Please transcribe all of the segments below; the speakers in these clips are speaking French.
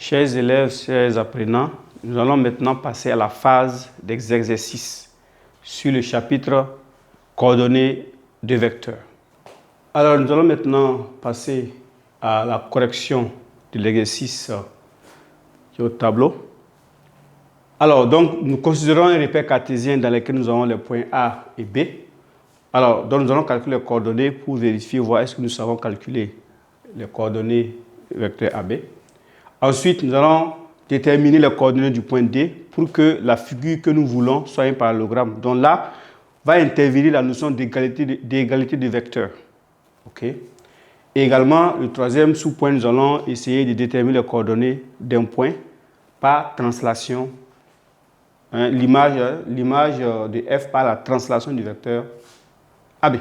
Chers élèves, chers apprenants, nous allons maintenant passer à la phase des exercices sur le chapitre coordonnées de vecteurs. Alors, nous allons maintenant passer à la correction de l'exercice qui est au tableau. Alors, donc, nous considérons un repère cartésien dans lequel nous avons les points A et B. Alors, donc, nous allons calculer les coordonnées pour vérifier, voir est-ce que nous savons calculer les coordonnées vecteur AB. Ensuite, nous allons déterminer les coordonnées du point D pour que la figure que nous voulons soit un parallélogramme. Donc là, va intervenir la notion d'égalité de vecteurs. OK? Et également, le troisième sous-point, nous allons essayer de déterminer les coordonnées d'un point par translation. L'image de F par la translation du vecteur AB.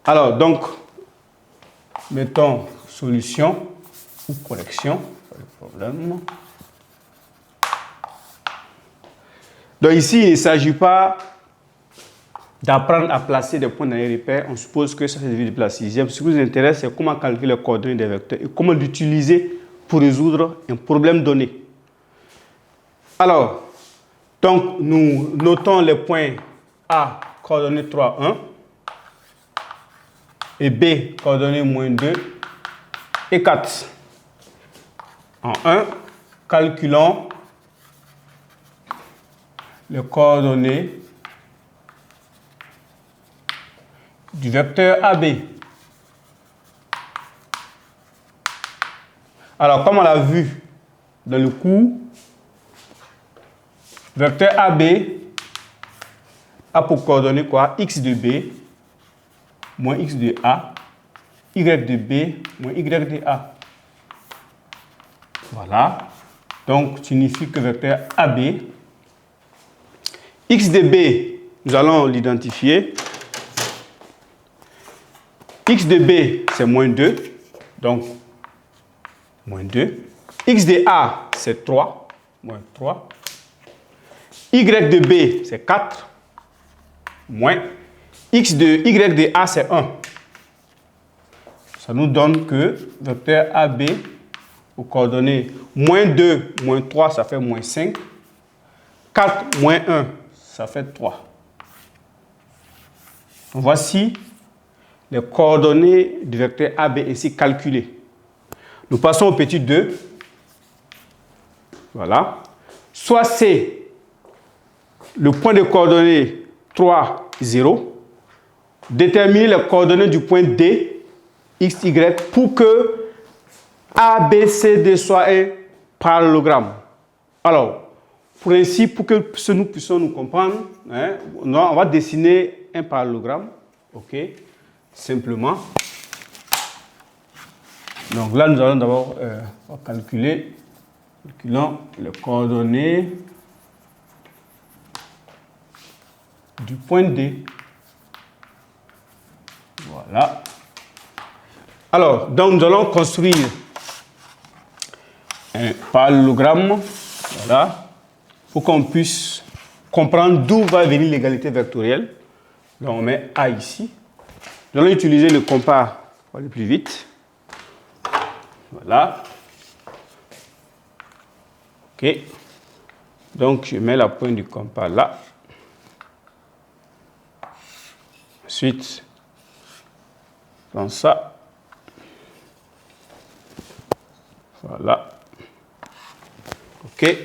Alors, donc, mettons solution ou correction, pas de problème. Donc ici, il ne s'agit pas d'apprendre à placer des points dans les repères. On suppose que ça c'est devenu de la sixième. Ce qui nous intéresse, c'est comment calculer les coordonnées des vecteurs et comment l'utiliser pour résoudre un problème donné. Alors, donc nous notons les points A, coordonnées 3, 1, et B, coordonnées moins 2, et 4. En 1, calculons les coordonnées du vecteur AB. Alors, comme on l'a vu dans le cours, vecteur AB a pour coordonnées quoi? X de B moins X de A, Y de B moins Y de A. Voilà. Donc, signifie que vecteur AB, X de B, nous allons l'identifier. X de B, c'est moins 2. Donc, moins 2. X de A, c'est 3. Moins 3. Y de B, c'est 4. Moins. X de Y de A, c'est 1. Ça nous donne que vecteur AB, aux coordonnées moins 2, moins 3, ça fait moins 5. 4 moins 1, ça fait 3. Voici les coordonnées du vecteur AB ainsi calculées. Nous passons au petit 2. Voilà. Soit c'est le point de coordonnées 3, 0. Déterminer les coordonnées du point D, X, Y, pour que A, B, C, D soit un parallélogramme. Alors, pour ainsi, pour que nous puissions nous comprendre, hein, on va dessiner un parallélogramme. OK? Simplement. Donc là, nous allons d'abord calculons les coordonnées du point D. Voilà. Alors, donc nous allons construire un parallélogramme, voilà, pour qu'on puisse comprendre d'où va venir l'égalité vectorielle. Donc on met A ici. Nous allons utiliser le compas pour aller plus vite. Voilà. OK. Donc je mets la pointe du compas là. Ensuite, dans ça. Voilà. OK.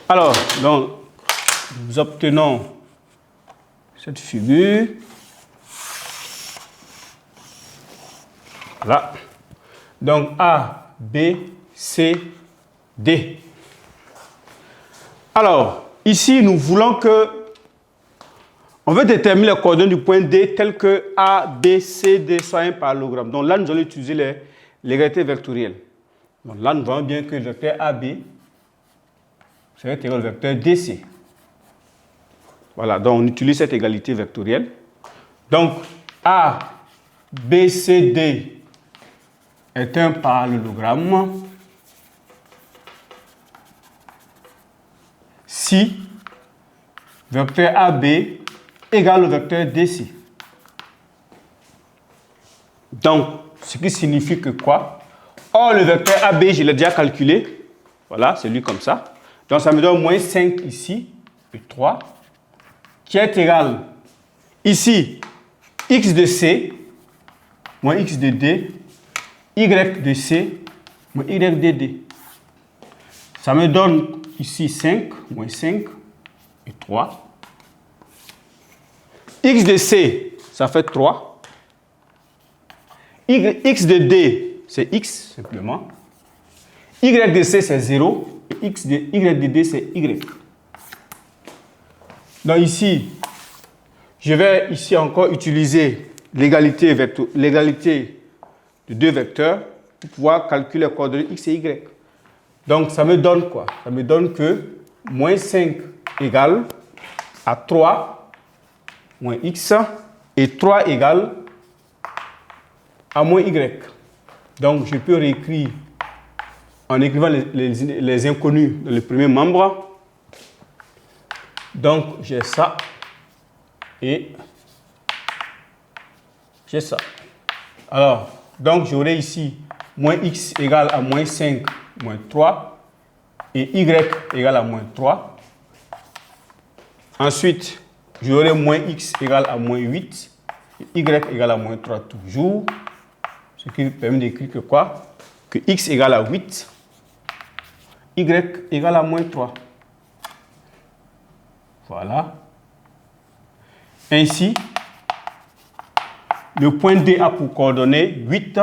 Alors, donc, nous obtenons cette figure. Voilà. Donc, A, B, C, D. Alors, ici, nous voulons on veut déterminer les coordonnées du point D tel que A, B, C, D soit un parallélogramme. Donc là, nous allons utiliser l'égalité vectorielle. Donc là, nous voyons bien que le vecteur AB serait égal au vecteur DC. Voilà, donc on utilise cette égalité vectorielle. Donc, A, B, C, D est un parallélogramme si vecteur AB égale au vecteur DC. Donc, ce qui signifie que quoi? Or, le vecteur AB, je l'ai déjà calculé. Voilà, c'est lui comme ça. Donc, ça me donne moins 5 ici, et 3, qui est égal, ici, x de C, moins x de D, y de C, moins y de D. Ça me donne ici 5, moins 5, et 3. X de C, ça fait 3. X de D, c'est X, simplement. Y de C, c'est 0. Et Y de D, c'est Y. Donc ici, je vais ici encore utiliser l'égalité de deux vecteurs pour pouvoir calculer les coordonnées X et Y. Donc ça me donne quoi? Ça me donne que moins 5 égale à 3 moins X et 3 égale à moins Y. Donc je peux réécrire en écrivant les inconnus dans le premier membre. Donc, j'ai ça et j'ai ça. Alors, donc j'aurai ici moins x égale à moins 5 moins 3 et y égale à moins 3. Ensuite, j'aurai moins x égale à moins 8 et y égale à moins 3 toujours. Ce qui permet d'écrire que quoi? Que x égale à 8, y égale à moins 3. Voilà. Ainsi, le point D a pour coordonnées 8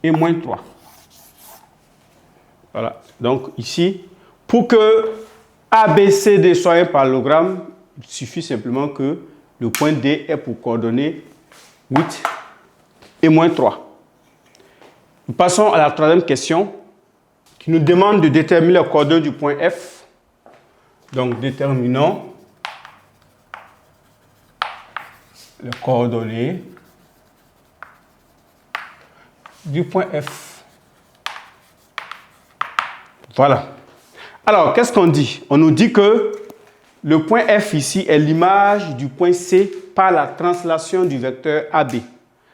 et moins 3. Voilà. Donc ici, pour que ABCD soit un parallélogramme, il suffit simplement que le point D ait pour coordonnées 8 et moins 3. Nous passons à la troisième question qui nous demande de déterminer les coordonnées du point F. Donc, déterminons les coordonnées du point F. Voilà. Alors, qu'est-ce qu'on dit? On nous dit que le point F ici est l'image du point C par la translation du vecteur AB.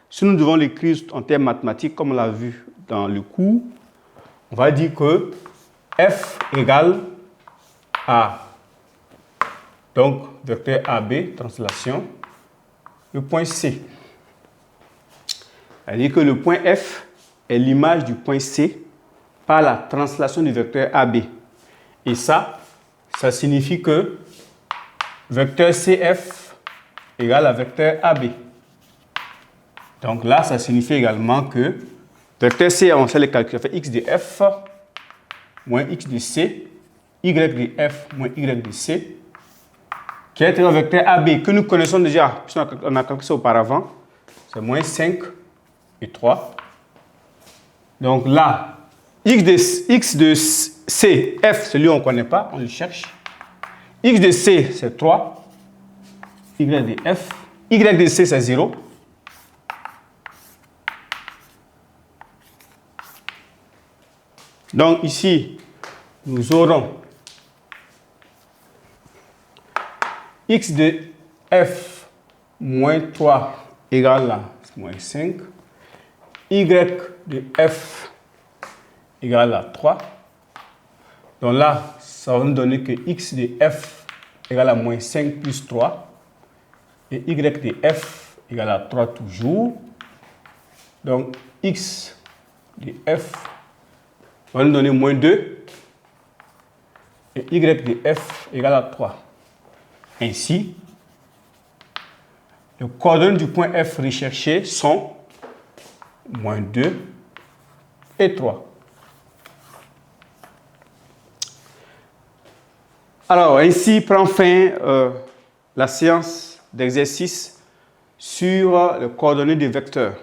Si nous devons l'écrire en termes mathématiques, comme on l'a vu dans le cours, on va dire que F égale à, donc, vecteur AB, translation, le point C. C'est-à-dire que le point F est l'image du point C par la translation du vecteur AB. Et ça signifie que vecteur CF égale à vecteur AB. Donc là, ça signifie également que vecteur C, on sait le calcul, ça fait x de F moins x de C, y de F moins y de C, qui est un vecteur AB que nous connaissons déjà, puisqu'on a calculé ça auparavant, c'est moins 5 et 3. Donc là, x de C, F, celui qu'on ne connaît pas, on le cherche. X de C, c'est 3. Y de F. Y de C, c'est 0. Donc ici, nous aurons x de F moins 3 égale à moins 5. Y de F égale à 3. Donc là, ça va nous donner que x de F égale à moins 5 plus 3. Et y de F égale à 3 toujours. Donc x de F va nous donner moins 2. Et y de F égale à 3. Ainsi, les coordonnées du point F recherché sont moins 2 et 3. Alors, ainsi prend fin la séance d'exercice sur les coordonnées des vecteurs.